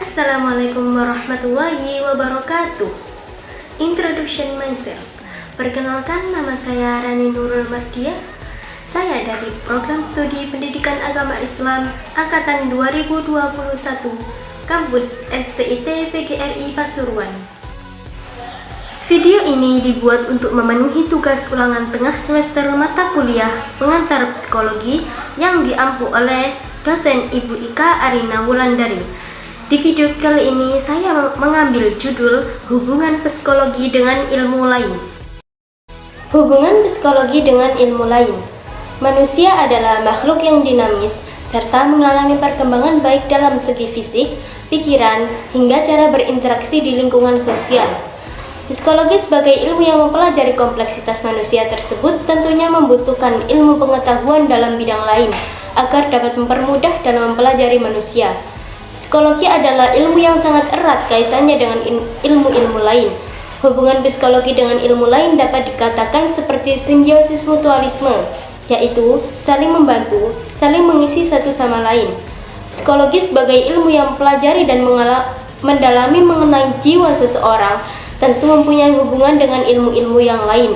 Assalamualaikum warahmatullahi wabarakatuh. Introduction myself. Perkenalkan, nama saya Rani Nurul Mardiah. Saya dari Program Studi Pendidikan Agama Islam Angkatan 2021, Kampus STIT PGRI Pasuruan. Video ini dibuat untuk memenuhi tugas ulangan tengah semester mata kuliah pengantar psikologi yang diampu oleh dosen Ibu Ika Arina Wulandari. Di video kali ini saya mengambil judul Hubungan Psikologi dengan Ilmu Lain. Hubungan psikologi dengan ilmu lain. Manusia adalah makhluk yang dinamis serta mengalami perkembangan baik dalam segi fisik, pikiran, hingga cara berinteraksi di lingkungan sosial. Psikologi sebagai ilmu yang mempelajari kompleksitas manusia tersebut tentunya membutuhkan ilmu pengetahuan dalam bidang lain agar dapat mempermudah dalam mempelajari manusia. Psikologi adalah ilmu yang sangat erat kaitannya dengan ilmu-ilmu lain. Hubungan psikologi dengan ilmu lain dapat dikatakan seperti simbiosis mutualisme, yaitu saling membantu, saling mengisi satu sama lain. Psikologi sebagai ilmu yang mempelajari dan mendalami mengenai jiwa seseorang tentu mempunyai hubungan dengan ilmu-ilmu yang lain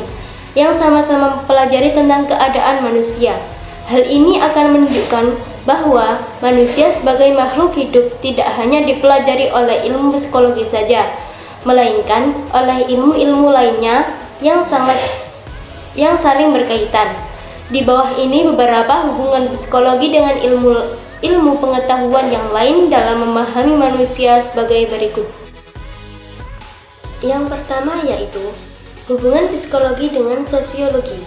yang sama-sama mempelajari tentang keadaan manusia. Hal ini akan menunjukkan bahwa manusia sebagai makhluk hidup tidak hanya dipelajari oleh ilmu psikologi saja, melainkan oleh ilmu-ilmu lainnya yang saling berkaitan. Di bawah ini beberapa hubungan psikologi dengan ilmu pengetahuan yang lain dalam memahami manusia sebagai berikut. Yang pertama yaitu hubungan psikologi dengan sosiologi.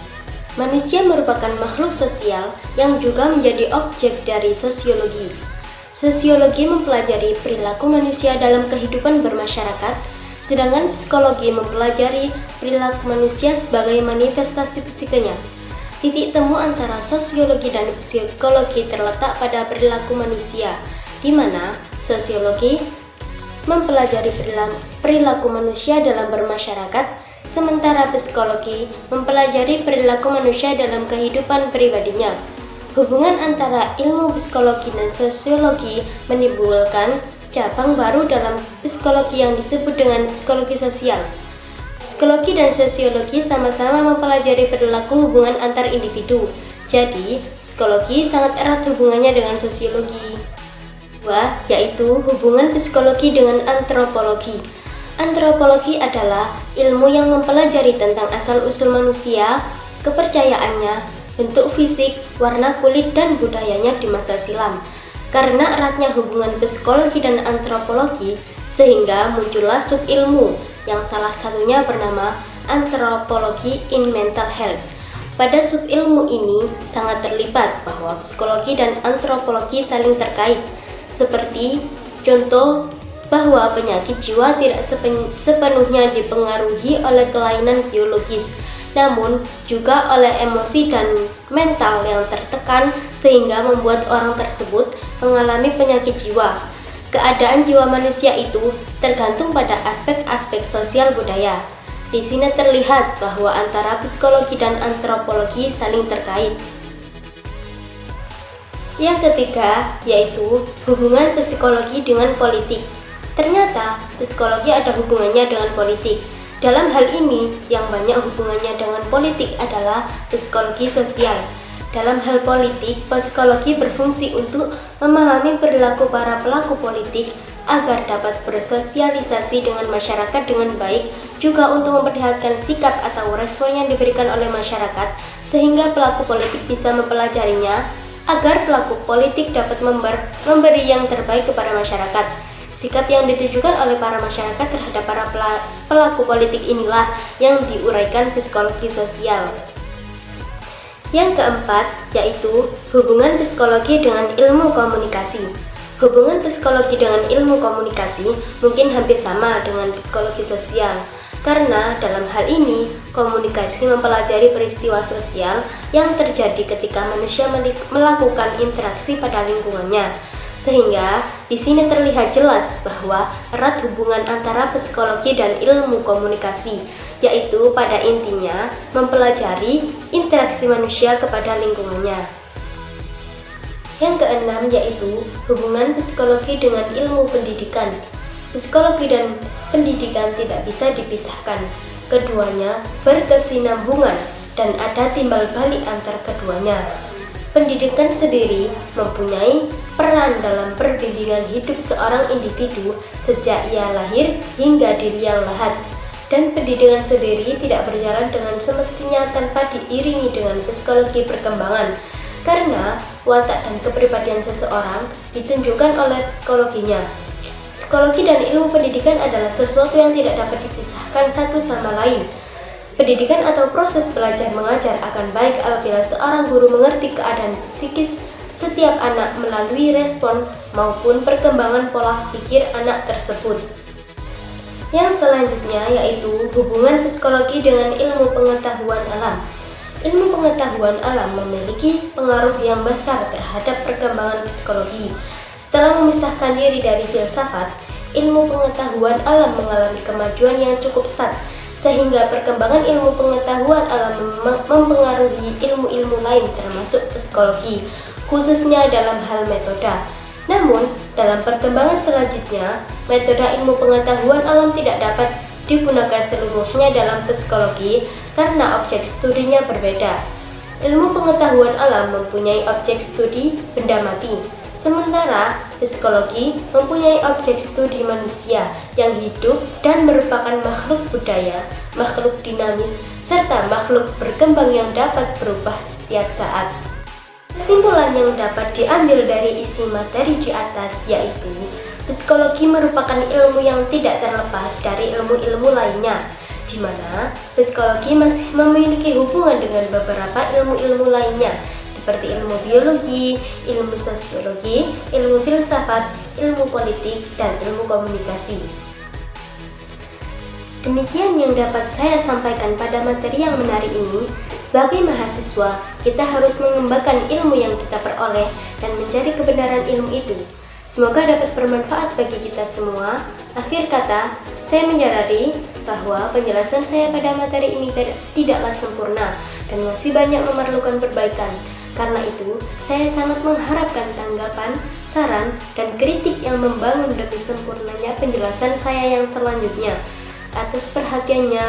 Manusia merupakan makhluk sosial yang juga menjadi objek dari sosiologi. Sosiologi mempelajari perilaku manusia dalam kehidupan bermasyarakat, sedangkan psikologi mempelajari perilaku manusia sebagai manifestasi psikenya. Titik temu antara sosiologi dan psikologi terletak pada perilaku manusia, di mana sosiologi mempelajari perilaku manusia dalam bermasyarakat, sementara psikologi mempelajari perilaku manusia dalam kehidupan pribadinya. Hubungan antara ilmu psikologi dan sosiologi menimbulkan cabang baru dalam psikologi yang disebut dengan psikologi sosial. Psikologi dan sosiologi sama-sama mempelajari perilaku hubungan antar individu. Jadi, psikologi sangat erat hubungannya dengan sosiologi. Kedua, yaitu hubungan psikologi dengan antropologi. Antropologi adalah ilmu yang mempelajari tentang asal-usul manusia, kepercayaannya, bentuk fisik, warna kulit, dan budayanya di masa silam. Karena eratnya hubungan psikologi dan antropologi, sehingga muncullah sub-ilmu yang salah satunya bernama antropologi in mental health. Pada sub-ilmu ini sangat terlibat bahwa psikologi dan antropologi saling terkait, seperti contoh bahwa penyakit jiwa tidak sepenuhnya dipengaruhi oleh kelainan biologis, namun juga oleh emosi dan mental yang tertekan sehingga membuat orang tersebut mengalami penyakit jiwa. Keadaan jiwa manusia itu tergantung pada aspek-aspek sosial budaya. Di sini terlihat bahwa antara psikologi dan antropologi saling terkait. Yang ketiga yaitu hubungan psikologi dengan politik. Ternyata psikologi ada hubungannya dengan politik. Dalam hal ini, yang banyak hubungannya dengan politik adalah psikologi sosial. Dalam hal politik, psikologi berfungsi untuk memahami perilaku para pelaku politik agar dapat bersosialisasi dengan masyarakat dengan baik, juga untuk memperlihatkan sikap atau respon yang diberikan oleh masyarakat, sehingga pelaku politik bisa mempelajarinya, agar pelaku politik dapat memberi yang terbaik kepada masyarakat. Sikap yang ditujukan oleh para masyarakat terhadap para pelaku politik inilah yang diuraikan psikologi sosial. Yang keempat yaitu hubungan psikologi dengan ilmu komunikasi. Hubungan psikologi dengan ilmu komunikasi mungkin hampir sama dengan psikologi sosial, karena dalam hal ini komunikasi mempelajari peristiwa sosial yang terjadi ketika manusia melakukan interaksi pada lingkungannya. Sehingga di sini terlihat jelas bahwa erat hubungan antara psikologi dan ilmu komunikasi, yaitu pada intinya mempelajari interaksi manusia kepada lingkungannya. Yang keenam yaitu hubungan psikologi dengan ilmu pendidikan. Psikologi dan pendidikan tidak bisa dipisahkan. Keduanya berkesinambungan dan ada timbal balik antar keduanya. Pendidikan sendiri mempunyai peran dalam perbimbingan hidup seorang individu sejak ia lahir hingga di liang lahat. Dan pendidikan sendiri tidak berjalan dengan semestinya tanpa diiringi dengan psikologi perkembangan. Karena watak dan kepribadian seseorang ditunjukkan oleh psikologinya. Psikologi dan ilmu pendidikan adalah sesuatu yang tidak dapat dipisahkan satu sama lain. Pendidikan atau proses belajar mengajar akan baik apabila seorang guru mengerti keadaan psikis setiap anak melalui respon maupun perkembangan pola pikir anak tersebut. Yang selanjutnya yaitu hubungan psikologi dengan ilmu pengetahuan alam. Ilmu pengetahuan alam memiliki pengaruh yang besar terhadap perkembangan psikologi. Setelah memisahkan diri dari filsafat, ilmu pengetahuan alam mengalami kemajuan yang cukup pesat, sehingga perkembangan ilmu pengetahuan alam mempengaruhi ilmu-ilmu lain termasuk psikologi, khususnya dalam hal metode. Namun, dalam perkembangan selanjutnya, metode ilmu pengetahuan alam tidak dapat digunakan seluruhnya dalam psikologi karena objek studinya berbeda. Ilmu pengetahuan alam mempunyai objek studi benda mati, sementara psikologi mempunyai objek studi manusia yang hidup dan merupakan makhluk budaya, makhluk dinamis, serta makhluk berkembang yang dapat berubah setiap saat. Kesimpulan yang dapat diambil dari isi materi di atas yaitu psikologi merupakan ilmu yang tidak terlepas dari ilmu-ilmu lainnya, di mana psikologi masih memiliki hubungan dengan beberapa ilmu-ilmu lainnya, seperti ilmu biologi, ilmu sosiologi, ilmu filsafat, ilmu politik, dan ilmu komunikasi. Demikian yang dapat saya sampaikan pada materi yang menarik ini. Sebagai mahasiswa, kita harus mengembangkan ilmu yang kita peroleh dan mencari kebenaran ilmu itu. Semoga dapat bermanfaat bagi kita semua. Akhir kata, saya menyadari bahwa penjelasan saya pada materi ini tidaklah sempurna dan masih banyak memerlukan perbaikan. Karena itu, saya sangat mengharapkan tanggapan, saran, dan kritik yang membangun demi sempurnanya penjelasan saya yang selanjutnya. Atas perhatiannya,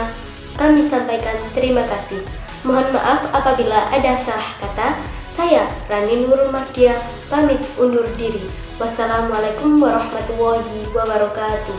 kami sampaikan terima kasih. Mohon maaf apabila ada salah kata. Saya, Rani Nurul Mardia, pamit undur diri. Wassalamualaikum warahmatullahi wabarakatuh.